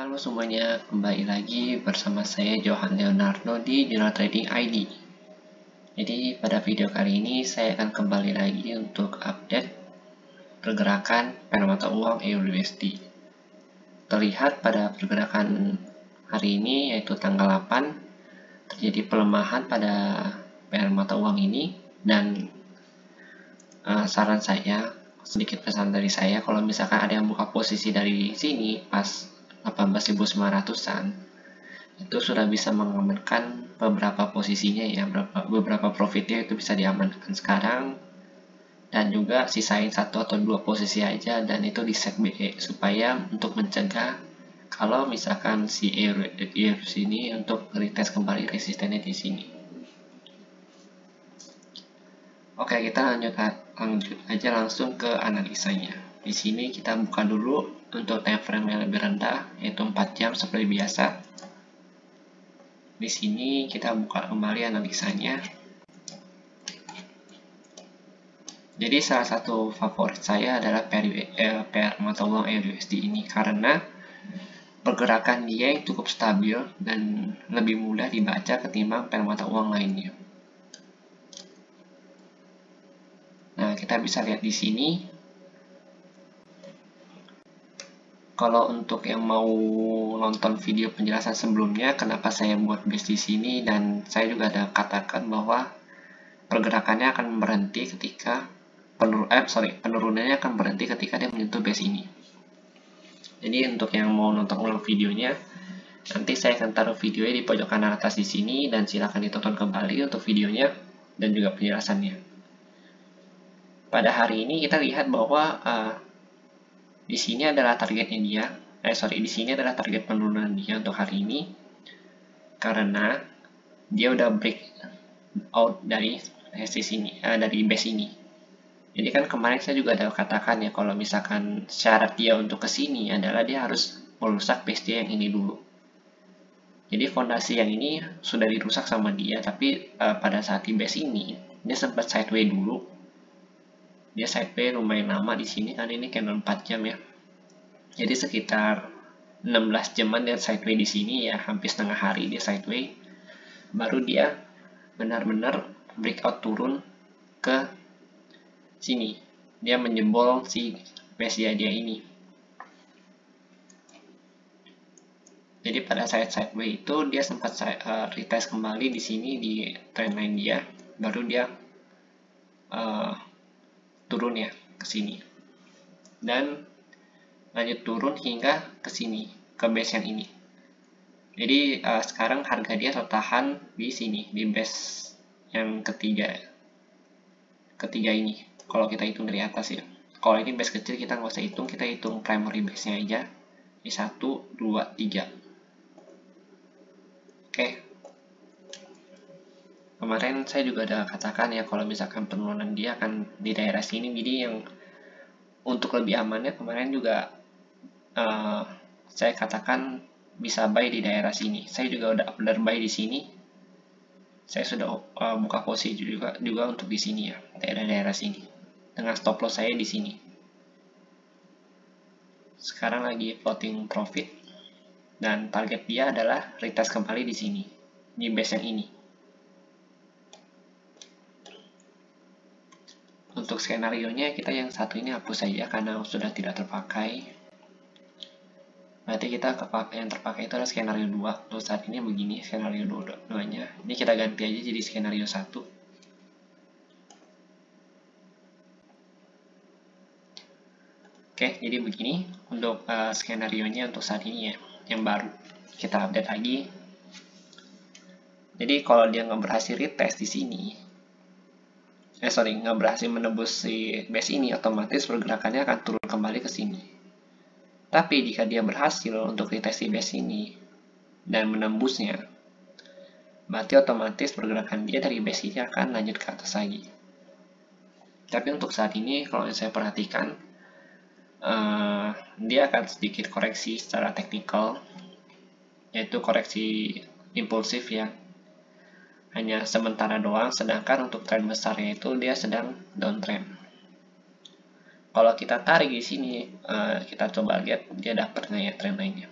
Halo semuanya, kembali lagi bersama saya Johan Leonardo di Jurnal Trading ID. Jadi pada video kali ini saya akan kembali lagi untuk update pergerakan pair mata uang EURUSD. Terlihat pada pergerakan hari ini yaitu tanggal 8 terjadi pelemahan pada pair mata uang ini, dan saran saya, sedikit pesan dari saya, kalau misalkan ada yang buka posisi dari sini pas 18.900-an, itu sudah bisa mengamankan beberapa posisinya ya, beberapa profitnya itu bisa diamankan sekarang, dan juga sisain 1 atau 2 posisi aja, dan itu di set BE supaya untuk mencegah kalau misalkan si EURUS ini untuk retest kembali resistennya di sini. Oke, kita lanjut aja langsung ke analisanya. Di sini kita buka dulu untuk time frame yang lebih rendah, yaitu 4 jam seperti biasa. Di sini kita buka kembali analisanya. Jadi salah satu favorit saya adalah pair mata uang EURUSD ini karena pergerakan dia yang cukup stabil dan lebih mudah dibaca ketimbang pair mata uang lainnya. Nah, kita bisa lihat di sini. Kalau untuk yang mau nonton video penjelasan sebelumnya, kenapa saya buat base di sini, dan saya juga ada katakan bahwa pergerakannya akan berhenti ketika penurunannya akan berhenti ketika dia menyentuh base ini. Jadi untuk yang mau nonton ulang videonya, nanti saya akan taruh videonya di pojok kanan atas di sini, dan silakan ditonton kembali untuk videonya dan juga penjelasannya. Pada hari ini kita lihat bahwa di sini adalah targetnya dia. Di sini adalah target penurunan dia untuk hari ini. Karena dia udah break out dari sini, dari base ini. Jadi kan kemarin saya juga ada katakan ya, kalau misalkan syarat dia untuk kesini adalah dia harus merusak base dia yang ini dulu. Jadi fondasi yang ini sudah dirusak sama dia, tapi pada saat di base ini dia sempat sideways dulu. Dia sideways lumayan lama di sini kan, ini candle 4 jam ya. Jadi sekitar 16 jaman dia sideways di sini ya, hampir setengah hari dia sideways. Baru dia benar-benar breakout turun ke sini. Dia menjebol si base dia ini. Jadi pada saat sideways itu dia sempat retest kembali di sini di trendline dia, baru dia turun ya ke sini, dan lanjut turun hingga ke sini, ke base yang ini. Jadi sekarang harga dia tertahan di sini, di base yang ketiga ini. Kalau kita hitung dari atas ya. Kalau ini base kecil kita nggak usah hitung, kita hitung primary base-nya aja. Di 1, 2, 3. Oke. Kemarin saya juga ada katakan ya, kalau misalkan penurunan dia akan di daerah sini. Jadi yang untuk lebih amannya kemarin juga saya katakan bisa buy di daerah sini. Saya juga udah order buy di sini. Saya sudah buka posisi juga untuk di sini ya, daerah-daerah sini. Dengan stop loss saya di sini. Sekarang lagi floating profit, dan target dia adalah retest kembali di sini, di base yang ini. Untuk skenario-nya kita yang satu ini hapus saja karena sudah tidak terpakai. Berarti kita yang terpakai itu adalah skenario 2. Untuk saat ini begini skenario 2-nya. Ini kita ganti aja jadi skenario 1. Oke, jadi begini untuk skenario-nya untuk saat ini ya, yang baru. Kita update lagi. Jadi kalau dia nggak berhasil retest di sini, nggak berhasil menembus si base ini, otomatis pergerakannya akan turun kembali ke sini. Tapi jika dia berhasil untuk retest di base ini dan menembusnya, berarti otomatis pergerakan dia dari base ini akan lanjut ke atas lagi. Tapi untuk saat ini kalau saya perhatikan, dia akan sedikit koreksi secara teknikal, yaitu koreksi impulsif ya, hanya sementara doang, sedangkan untuk tren besarnya itu dia sedang downtrend. Kalau kita tarik di sini, kita coba lihat dia dapat nggak ya trend lainnya.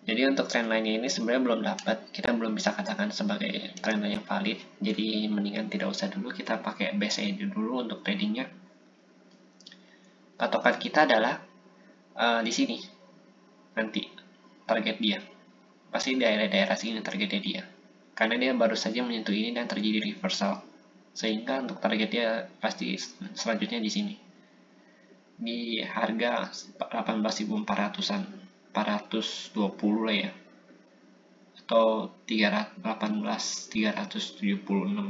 Jadi untuk trendline ini sebenarnya belum dapat, kita belum bisa katakan sebagai trendline yang valid. Jadi mendingan tidak usah dulu, kita pakai base aja dulu untuk tradingnya. Patokan kita adalah di sini nanti target dia. Pasti daerah-daerah sini targetnya dia. Karena dia baru saja menyentuh ini dan terjadi reversal. Sehingga untuk target dia pasti selanjutnya di sini. Di harga 18.400-an. 420 lah ya. Atau 376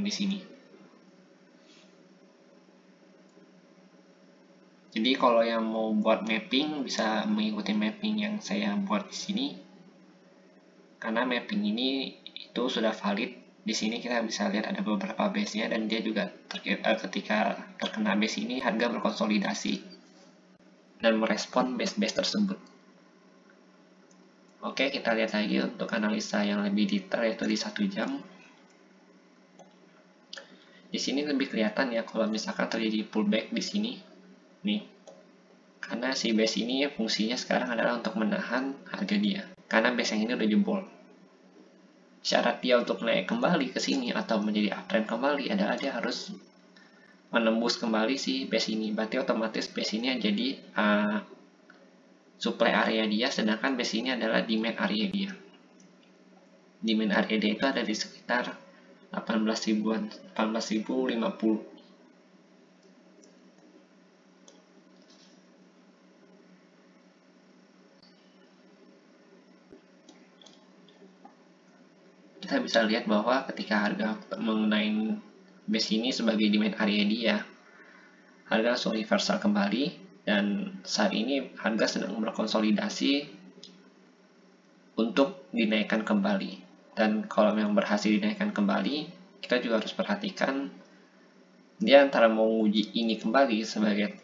di sini. Jadi kalau yang mau buat mapping bisa mengikuti mapping yang saya buat di sini. Karena mapping ini itu sudah valid. Di sini kita bisa lihat ada beberapa base-nya dan dia juga ketika terkena base ini harga berkonsolidasi dan merespon base-base tersebut. Oke, kita lihat lagi untuk analisa yang lebih detail yaitu di 1 jam. Di sini lebih kelihatan ya kalau misalkan terjadi pullback di sini. Nih. Karena si base ini fungsinya sekarang adalah untuk menahan harga dia. Karena base yang ini udah jebol. Syarat dia untuk naik kembali ke sini atau menjadi uptrend kembali adalah dia harus menembus kembali si base ini. Berarti otomatis base ini jadi supply area dia, sedangkan base ini adalah demand area dia. Demand area dia itu ada di sekitar 18.000-an, 18.050. Kita bisa lihat bahwa ketika harga mengenai base ini sebagai demand area dia, harga langsung reversal kembali, dan saat ini harga sedang berkonsolidasi untuk dinaikkan kembali. Dan kalau memang berhasil dinaikkan kembali, kita juga harus perhatikan dia antara mau menguji ini kembali sebagai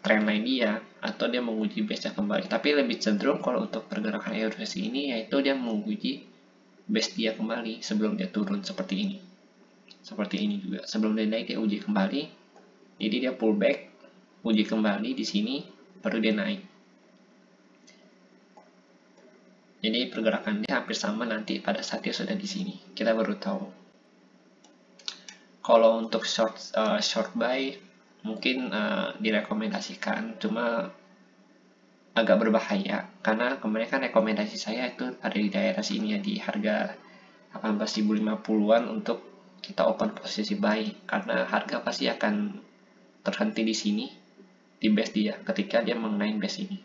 trendline dia atau dia menguji base-nya kembali. Tapi lebih cenderung kalau untuk pergerakan EURUSD ini yaitu dia menguji base dia kembali sebelum dia turun seperti ini. Seperti ini juga. Sebelum dia naik dia uji kembali. Jadi dia pullback, uji kembali di sini baru dia naik. Jadi pergerakan dia hampir sama nanti pada saat dia sudah di sini. Kita baru tahu. Kalau untuk short buy mungkin direkomendasikan, cuma agak berbahaya karena kemarin kan rekomendasi saya itu ada di daerah sini ya, di harga 18.050-an untuk kita open posisi buy, karena harga pasti akan terhenti di sini di base dia ketika dia mengenai base ini.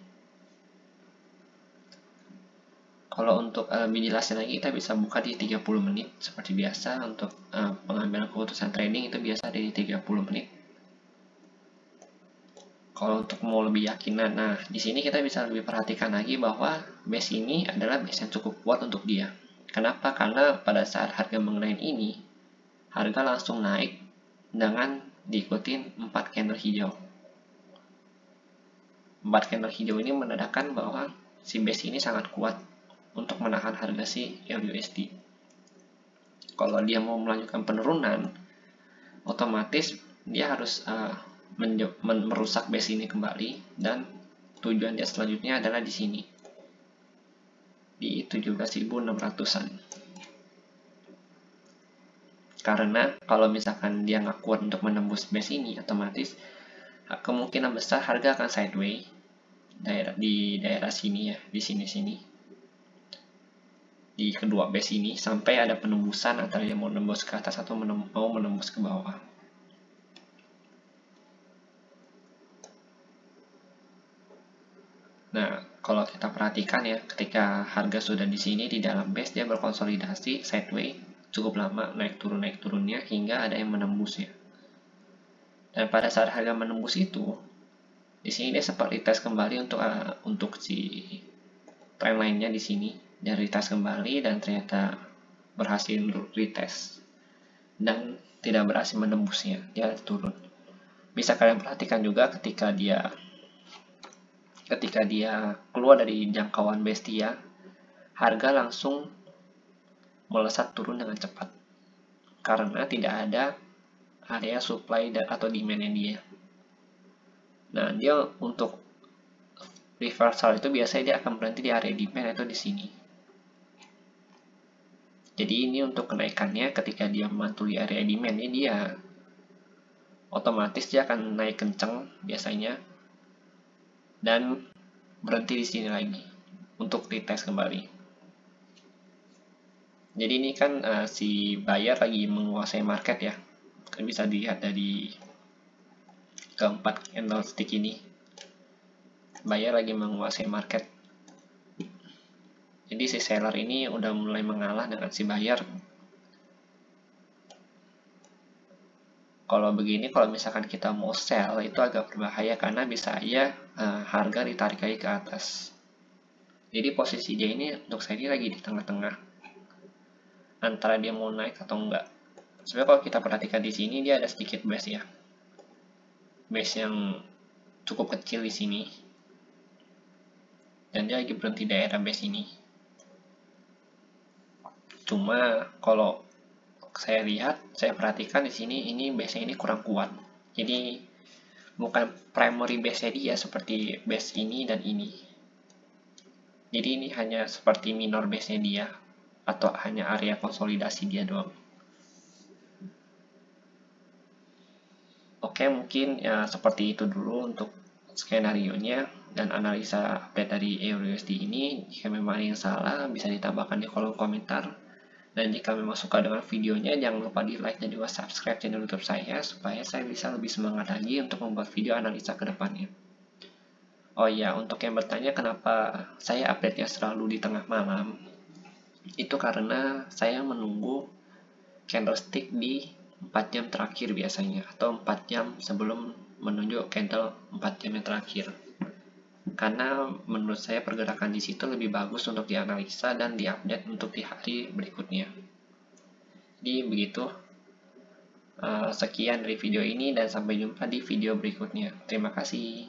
Kalau untuk lebih jelasnya lagi kita bisa buka di 30 menit seperti biasa. Untuk pengambilan keputusan trading itu biasa di 30 menit. Kalau untuk mau lebih yakinan, nah di sini kita bisa lebih perhatikan lagi bahwa base ini adalah base yang cukup kuat untuk dia. Kenapa? Karena pada saat harga mengenai ini, harga langsung naik dengan diikutin 4 candle hijau. 4 candle hijau ini menandakan bahwa si base ini sangat kuat untuk menahan harga si EURUSD. Kalau dia mau melanjutkan penurunan, otomatis dia harus merusak base ini kembali, dan tujuan dia selanjutnya adalah di sini di 17.600-an. Karena kalau misalkan dia nggak kuat untuk menembus base ini, otomatis kemungkinan besar harga akan sideways di daerah sini ya, di sini di kedua base ini sampai ada penembusan antara dia mau menembus ke atas atau mau menembus ke bawah. Nah, kalau kita perhatikan ya, ketika harga sudah di sini di dalam base dia berkonsolidasi sideways cukup lama, naik turunnya hingga ada yang menembusnya. Dan pada saat harga menembus itu, di sini dia sempat retest kembali untuk si trendline-nya di sini. Dia retest kembali dan ternyata berhasil retest dan tidak berhasil menembusnya, dia turun. Bisa kalian perhatikan juga ketika dia keluar dari jangkauan base dia, harga langsung melesat turun dengan cepat karena tidak ada area supply atau demand-nya dia. Nah, dia untuk reversal itu biasanya dia akan berhenti di area demand atau di sini. Jadi ini untuk kenaikannya ketika dia memantuli area demand ini dia otomatis dia akan naik kenceng biasanya dan berhenti di sini lagi untuk retest kembali. Jadi ini kan si buyer lagi menguasai market ya. Kan bisa dilihat dari keempat candlestick ini. Buyer lagi menguasai market. Jadi si seller ini udah mulai mengalah dengan si buyer. Kalau begini, kalau misalkan kita mau sell itu agak berbahaya karena bisa aja harga ditarik lagi ke atas. Jadi posisi dia ini untuk saya ini lagi di tengah-tengah antara dia mau naik atau enggak. Sebenarnya kalau kita perhatikan di sini dia ada sedikit base ya, base yang cukup kecil di sini, dan dia lagi berhenti di daerah base ini. Cuma kalau saya lihat, saya perhatikan di sini ini base-nya ini kurang kuat. Jadi bukan primary base-nya dia seperti base ini dan ini. Jadi ini hanya seperti minor base-nya dia atau hanya area konsolidasi dia doang. Oke, mungkin ya seperti itu dulu untuk skenario-nya dan analisa update dari EURUSD ini. Jika memang ada yang salah, bisa ditambahkan di kolom komentar. Dan jika memang suka dengan videonya, jangan lupa di like dan juga subscribe channel YouTube saya, supaya saya bisa lebih semangat lagi untuk membuat video analisa ke depannya. Oh iya, untuk yang bertanya kenapa saya update-nya selalu di tengah malam, itu karena saya menunggu candlestick di 4 jam terakhir biasanya, atau 4 jam sebelum menunjuk candle 4 jam yang terakhir. Karena menurut saya pergerakan di situ lebih bagus untuk dianalisa dan diupdate untuk di hari berikutnya. Jadi begitu. Sekian dari video ini dan sampai jumpa di video berikutnya. Terima kasih.